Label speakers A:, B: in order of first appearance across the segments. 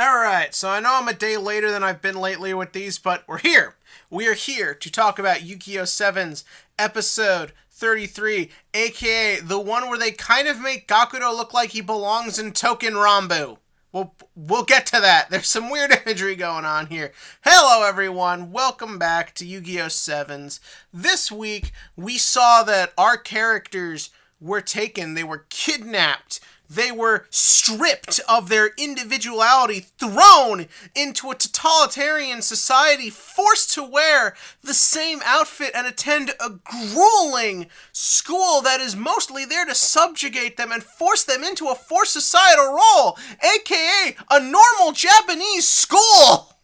A: Alright, so I know I'm a day later than I've been lately with these, but we're here. We are here to talk about YGO 7's episode 33, aka the one where they kind of make Gakuto look like he belongs in Token Rambu. We'll get to that. There's some weird imagery going on here. Hello everyone, welcome back to YGO 7's. This week, we saw that our characters were taken, they were kidnapped. They were stripped of their individuality, thrown into a totalitarian society, forced to wear the same outfit and attend a grueling school that is mostly there to subjugate them and force them into a forced societal role, aka a normal Japanese school.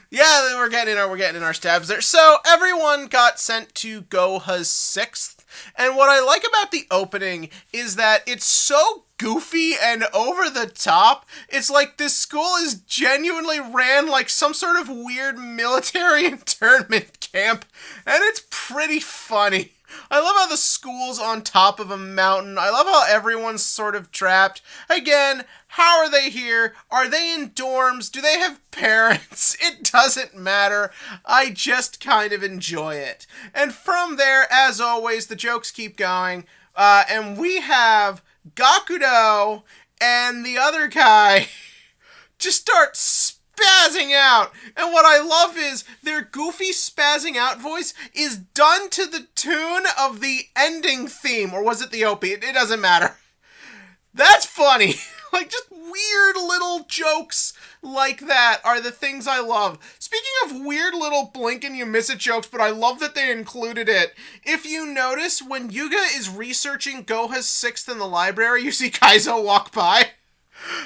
A: Yeah, we're getting in our stabs there. So everyone got sent to Goha's 6th. And what I like about the opening is that it's so goofy and over the top. It's like this school is genuinely ran like some sort of weird military internment camp. And it's pretty funny. I love how the school's on top of a mountain. I love how everyone's sort of trapped. Again, how are they here? Are they in dorms? Do they have parents? It doesn't matter. I just kind of enjoy it. And from there, as always, the jokes keep going. And we have Gakuto and the other guy just start spazzing out. And what I love is their goofy spazzing out voice is done to the tune of the ending theme. Or was it the OP? It doesn't matter. That's funny. Like, just weird little jokes like that are the things I love. Speaking of weird little blink and you miss it jokes, but I love that they included it. If you notice, when Yuga is researching Goha's 6th in the library, you see Kaizo walk by.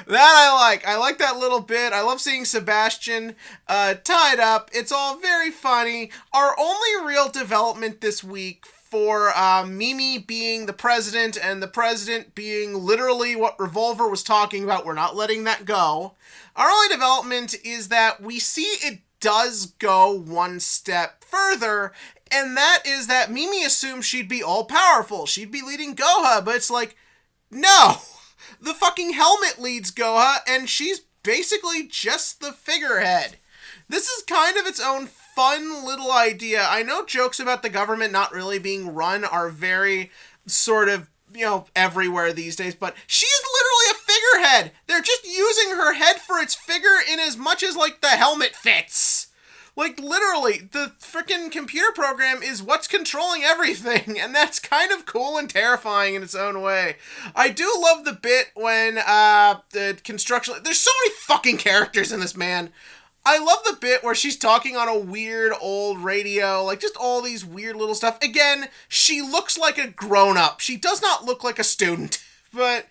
A: That I like. I like that little bit. I love seeing Sebastian tied up. It's all very funny. Our only real development this week for Mimi being the president and the president being literally what Revolver was talking about. We're not letting that go. Our only development is that we see it does go one step further, and that is that Mimi assumed she'd be all-powerful. She'd be leading Goha, but it's like, no! The fucking helmet leads Goha, and she's basically just the figurehead. This is kind of its own fun little idea. I know jokes about the government not really being run are very sort of, everywhere these days, but she is literally a figurehead. They're just using her head for its figure in as much as, like, the helmet fits. Like, literally, the frickin' computer program is what's controlling everything, and that's kind of cool and terrifying in its own way. I do love the bit when, the construction... There's so many fucking characters in this, man. I love the bit where she's talking on a weird old radio, like just all these weird little stuff. Again, she looks like a grown-up. She does not look like a student, but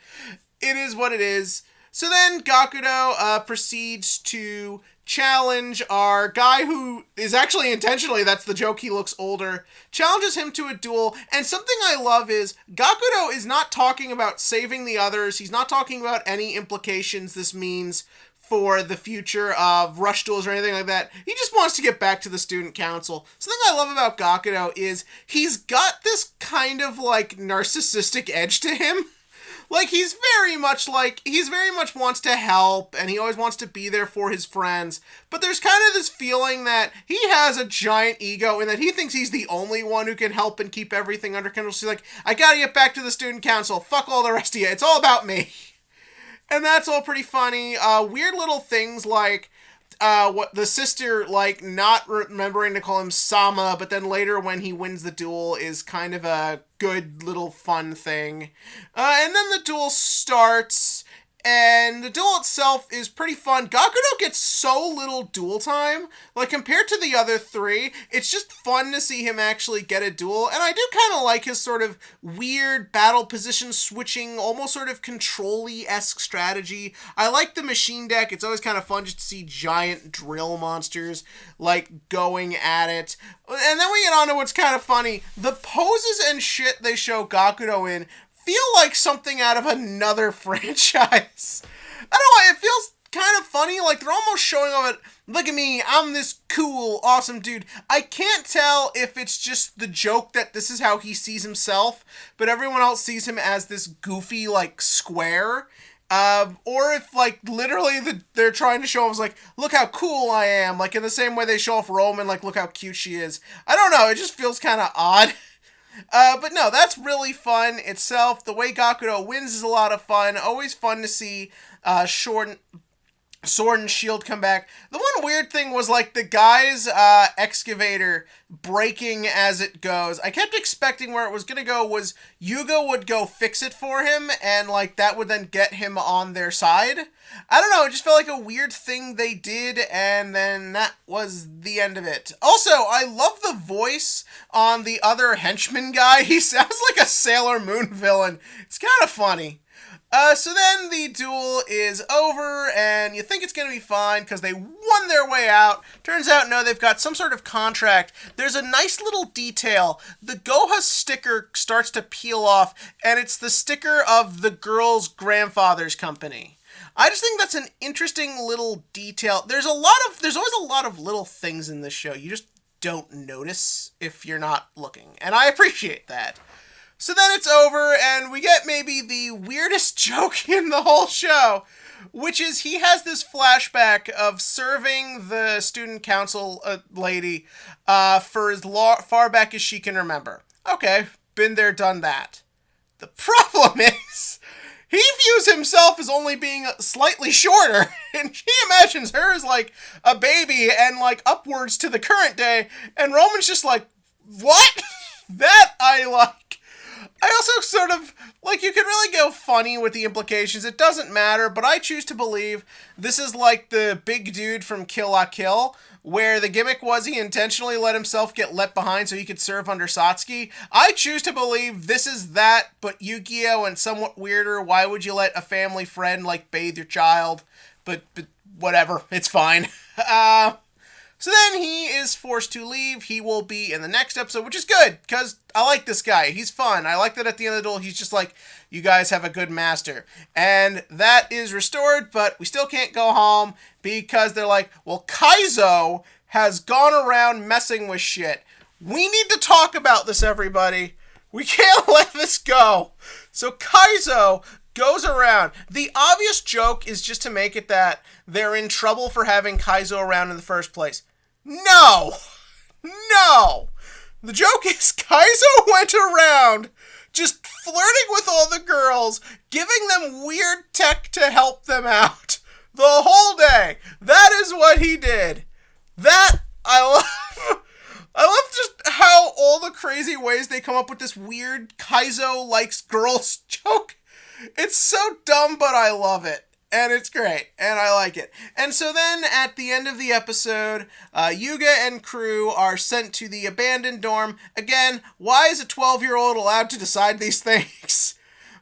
A: it is what it is. So then Gakuto proceeds to challenge our guy who is actually intentionally, that's the joke, he looks older, challenges him to a duel. And something I love is Gakuto is not talking about saving the others. He's not talking about any implications this means for the future of rush duels or anything like that. He just wants to get back to the student council. Something I love about Gakuto is he's got this kind of like narcissistic edge to him. Like, he very much wants to help, and he always wants to be there for his friends. But there's kind of this feeling that he has a giant ego, and that he thinks he's the only one who can help and keep everything under control. So he's like, I gotta get back to the student council. Fuck all the rest of you. It's all about me. And that's all pretty funny. Weird little things like what the sister, like, not remembering to call him Sama, but then later when he wins the duel is kind of a good little fun thing. And then the duel starts, and the duel itself is pretty fun. Gakuto gets so little duel time. Like, compared to the other three, it's just fun to see him actually get a duel. And I do kind of like his sort of weird battle position switching, almost sort of control-y-esque strategy. I like the machine deck. It's always kind of fun just to see giant drill monsters, like, going at it. And then we get on to what's kind of funny. The poses and shit they show Gakuto in feel like something out of another franchise. I don't know, it feels kind of funny, like they're almost showing off it, look at me, I'm this cool, awesome dude. I can't tell if it's just the joke that this is how he sees himself, but everyone else sees him as this goofy, like, square, Or if, like, literally they're trying to show us, like, look how cool I am. Like, in the same way they show off Roman, like, look how cute she is. I don't know, it just feels kind of odd. But no, that's really fun itself. The way Gakuto wins is a lot of fun. Always fun to see Sword and Shield come back. The one weird thing was, like, the guy's excavator breaking as it goes. I kept expecting where it was going to go was YGO would go fix it for him, and, like, that would then get him on their side. I don't know, it just felt like a weird thing they did, and then that was the end of it. Also, I love the voice on the other henchman guy. He sounds like a Sailor Moon villain. It's kind of funny. So then the duel is over, and you think it's going to be fine because they won their way out. Turns out, no, they've got some sort of contract. There's a nice little detail. The Goha sticker starts to peel off, and it's the sticker of the girl's grandfather's company. I just think that's an interesting little detail. There's always a lot of little things in this show you just don't notice if you're not looking, and I appreciate that. So then it's over, and we get maybe the weirdest joke in the whole show, which is he has this flashback of serving the student council lady for as far back as she can remember. Okay, been there, done that. The problem is, he views himself as only being slightly shorter, and she imagines her as, like, a baby and, like, upwards to the current day, and Roman's just like, what? That I like. I also sort of, like, you could really go funny with the implications. It doesn't matter, but I choose to believe this is like the big dude from Kill La Kill, where the gimmick was he intentionally let himself get left behind so he could serve under Satsuki. I choose to believe this is that, but Yu-Gi-Oh! And somewhat weirder. Why would you let a family friend, like, bathe your child? But whatever, it's fine. So then he is forced to leave. He will be in the next episode, which is good, because I like this guy. He's fun. I like that at the end of the duel, he's just like, you guys have a good master. And that is restored, but we still can't go home, because they're like, well, Kaizo has gone around messing with shit. We need to talk about this, everybody. We can't let this go. So Kaizo goes around. The obvious joke is just to make it that they're in trouble for having Kaizo around in the first place. No! The joke is Kaizo went around just flirting with all the girls, giving them weird tech to help them out the whole day. That is what he did. That I love. I love just how all the crazy ways they come up with this weird Kaizo likes girls joke. It's so dumb, but I love it. And it's great, and I like it. And so then, at the end of the episode, Yuga and crew are sent to the abandoned dorm. Again, why is a 12-year-old allowed to decide these things?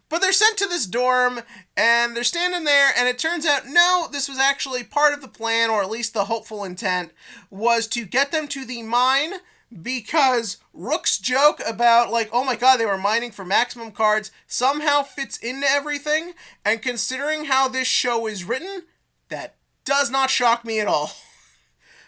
A: But they're sent to this dorm, and they're standing there, and it turns out, no, this was actually part of the plan, or at least the hopeful intent, was to get them to the mine, because Rook's joke about, like, oh my god, they were mining for maximum cards somehow fits into everything, and considering how this show is written, that does not shock me at all.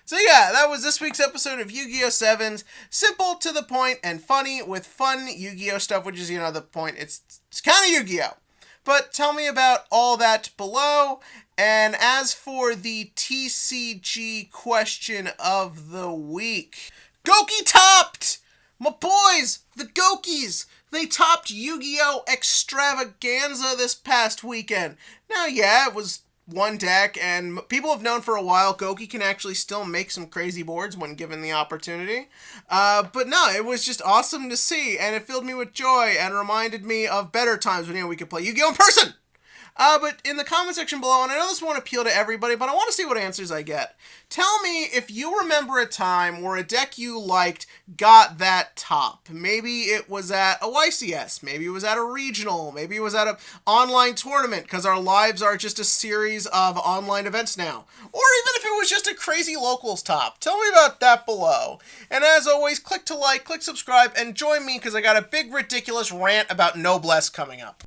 A: So yeah, that was this week's episode of Yu-Gi-Oh! 7's. Simple, to the point, and funny, with fun Yu-Gi-Oh! Stuff, which is, the point. It's kind of Yu-Gi-Oh! But tell me about all that below. And as for the TCG question of the week, Goki topped! My boys, the Gokis! They topped Yu-Gi-Oh! Extravaganza this past weekend. Now, yeah, it was one deck, and people have known for a while Goki can actually still make some crazy boards when given the opportunity. But no, it was just awesome to see, and it filled me with joy, and reminded me of better times when we could play Yu-Gi-Oh! In person! But in the comment section below, and I know this won't appeal to everybody, but I want to see what answers I get. Tell me if you remember a time where a deck you liked got that top. Maybe it was at a YCS, maybe it was at a regional, maybe it was at an online tournament, because our lives are just a series of online events now. Or even if it was just a crazy locals top. Tell me about that below. And as always, click to like, click subscribe, and join me, because I got a big ridiculous rant about Noblesse coming up.